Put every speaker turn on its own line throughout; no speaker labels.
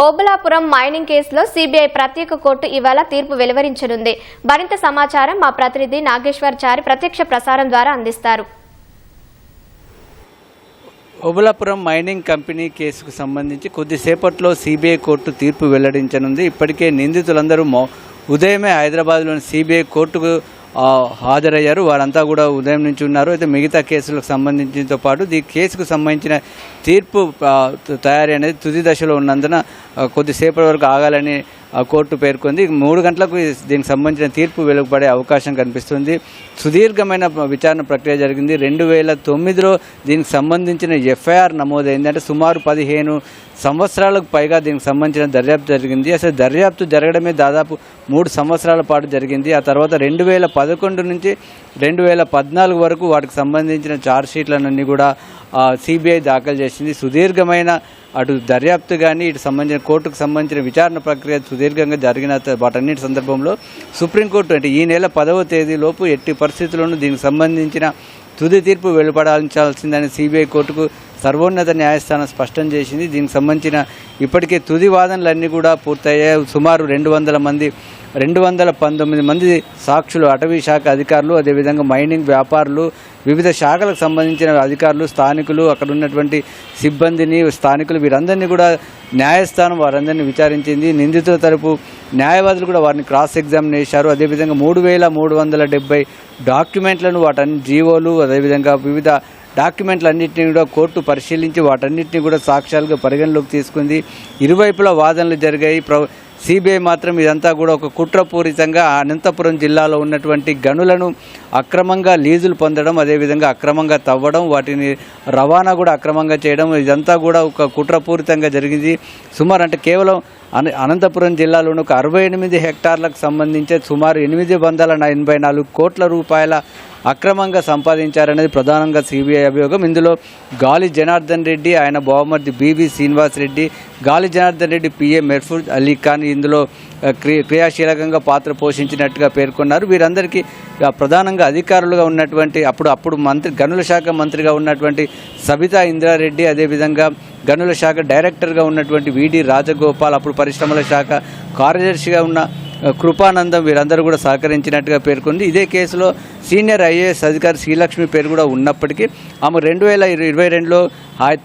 Obulapuram mining కేసులో CBI ప్రత్యేక court ఇవాళ తీర్పు వెలువరించనుంది. మరింత సమాచారం మా ప్రతినిధి నాగేశ్వర్ చారి ప్రత్యక్ష ప్రసారం ద్వారా అందిస్తారు.
ఓబులాపురం మైనింగ్ కంపెనీ కేసుకు సంబంధించి కొద్దిసేపట్లో సిబిఐ కోర్టు తీర్పు వెల్లడించనుంది. ఇప్పటికే నిందితులందరూ ఉదయమే హైదరాబాద్లోని సిబిఐ కోర్టుకు హాజరయ్యారు. వారంతా కూడా ఉదయం నుంచి ఉన్నారు. అయితే మిగతా కేసులకు సంబంధించినతో పాటు ఈ కేసుకు సంబంధించిన తీర్పు తయారీ అనేది తుది దశలో ఉన్నందున కొద్దిసేపటి వరకు ఆగాలని కోర్టు పేర్కొంది. 3 గంటలకు దీనికి సంబంధించిన తీర్పు వెలువడే అవకాశం కనిపిస్తుంది. సుదీర్ఘమైన విచారణ ప్రక్రియ జరిగింది. 2009లో దీనికి సంబంధించిన ఎఫ్ఐఆర్ నమోదైంది. అంటే సుమారు 15 సంవత్సరాలకు పైగా దీనికి సంబంధించిన దర్యాప్తు జరిగింది. అసలు దర్యాప్తు జరగడమే దాదాపు 3 సంవత్సరాల పాటు జరిగింది. ఆ తర్వాత 2011 నుంచి 2014 వరకు వాటికి సంబంధించిన ఛార్జ్షీట్లన్నీ కూడా సిబిఐ దాఖలు చేసింది. సుదీర్ఘమైన అటు దర్యాప్తు కానీ ఇటు సంబంధించిన కోర్టుకు సంబంధించిన విచారణ ప్రక్రియ సుదీర్ఘంగా జరిగిన వాటన్నిటి సందర్భంలో సుప్రీంకోర్టు అంటే ఈ నెల 10వ తేదీలోపు ఎట్టి పరిస్థితుల్లోనూ దీనికి సంబంధించిన తుది తీర్పు వెలువడాల్సిందని సిబిఐ కోర్టుకు సర్వోన్నత న్యాయస్థానం స్పష్టం చేసింది. దీనికి సంబంధించిన ఇప్పటికే తుది వాదనలన్నీ కూడా పూర్తయ్యాయి. సుమారు 219 మంది సాక్షులు, అటవీ శాఖ అధికారులు, అదేవిధంగా మైనింగ్ వ్యాపారులు, వివిధ శాఖలకు సంబంధించిన అధికారులు, స్థానికులు, అక్కడ ఉన్నటువంటి సిబ్బందిని, స్థానికులు వీరందరినీ కూడా న్యాయస్థానం వారందరినీ విచారించింది. నిందితుల తరపు న్యాయవాదులు కూడా వారిని క్రాస్ ఎగ్జామిన్ చేశారు. అదేవిధంగా 3370 డాక్యుమెంట్లను వాటన్ని జీవోలు, అదేవిధంగా వివిధ డాక్యుమెంట్లన్నింటినీ కూడా కోర్టు పరిశీలించి వాటన్నిటిని కూడా సాక్ష్యాలుగా పరిగణలోకి తీసుకుంది. ఇరువైపులా వాదనలు జరిగాయి. సిబిఐ మాత్రం ఇదంతా కూడా ఒక కుట్రపూరితంగా అనంతపురం జిల్లాలో ఉన్నటువంటి గనులను అక్రమంగా లీజులు పొందడం, అదేవిధంగా అక్రమంగా తవ్వడం, వాటిని రవాణా కూడా అక్రమంగా చేయడం, ఇదంతా కూడా ఒక కుట్రపూరితంగా జరిగింది. సుమారు అంటే కేవలం అనంతపురం జిల్లాలోని ఒక 68 హెక్టార్లకు సంబంధించి సుమారు 884 కోట్ల రూపాయల అక్రమంగా సంపాదించారనేది ప్రధానంగా సిబిఐ అభియోగం. ఇందులో గాలి జనార్దన్ రెడ్డి, ఆయన బావమర్ది బివి శ్రీనివాస్ రెడ్డి, గాలి జనార్దన్ రెడ్డి పిఏ మెర్ఫూజ్ అలీ ఖాన్ ఇందులో క్రియాశీలకంగా పాత్ర పోషించినట్టుగా పేర్కొన్నారు. వీరందరికీ ప్రధానంగా అధికారులుగా ఉన్నటువంటి అప్పుడు గనుల శాఖ మంత్రిగా ఉన్నటువంటి సబితా ఇంద్రారెడ్డి, అదేవిధంగా గనుల శాఖ డైరెక్టర్గా ఉన్నటువంటి విడి రాజగోపాల్, అప్పుడు పరిశ్రమల శాఖ కార్యదర్శిగా ఉన్న కృపానందం వీరందరూ కూడా సహకరించినట్టుగా పేర్కొంది. ఇదే కేసులో సీనియర్ ఐఏఎస్ అధికారి శ్రీలక్ష్మి పేరు కూడా ఉన్నప్పటికీ ఆమె 2022లో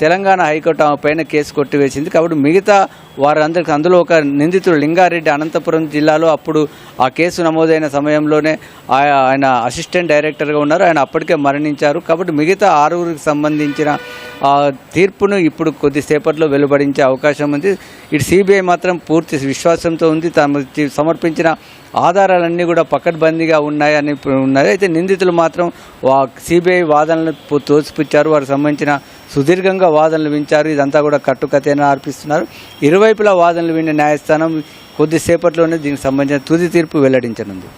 తెలంగాణ హైకోర్టు ఆమె పైన కేసు కొట్టివేసింది. కాబట్టి మిగతా వారందరికీ అందులో ఒక నిందితుడు లింగారెడ్డి అనంతపురం జిల్లాలో అప్పుడు ఆ కేసు నమోదైన సమయంలోనే ఆయన అసిస్టెంట్ డైరెక్టర్గా ఉన్నారు. ఆయన అప్పటికే మరణించారు. కాబట్టి మిగతా 6గురికి సంబంధించిన తీర్పును ఇప్పుడు కొద్దిసేపట్లో వెలువడించే అవకాశం ఉంది. ఇటు సిబిఐ మాత్రం పూర్తి విశ్వాసంతో ఉంది. తమ సమర్పించిన ఆధారాలన్నీ కూడా పకడ్బందీగా ఉన్నాయి. అయితే నిందితులు మాత్రం సిబిఐ వాదనలను తోసిపుచ్చారు. వారికి సంబంధించిన సుదీర్ఘంగా వాదనలు వించారు. ఇదంతా కూడా కట్టుకథేనా అర్పిస్తున్నారు. ఇరువైపులా వాదనలు విన్న న్యాయస్థానం కొద్దిసేపట్లోనే దీనికి సంబంధించిన తుది తీర్పు వెల్లడించనుంది.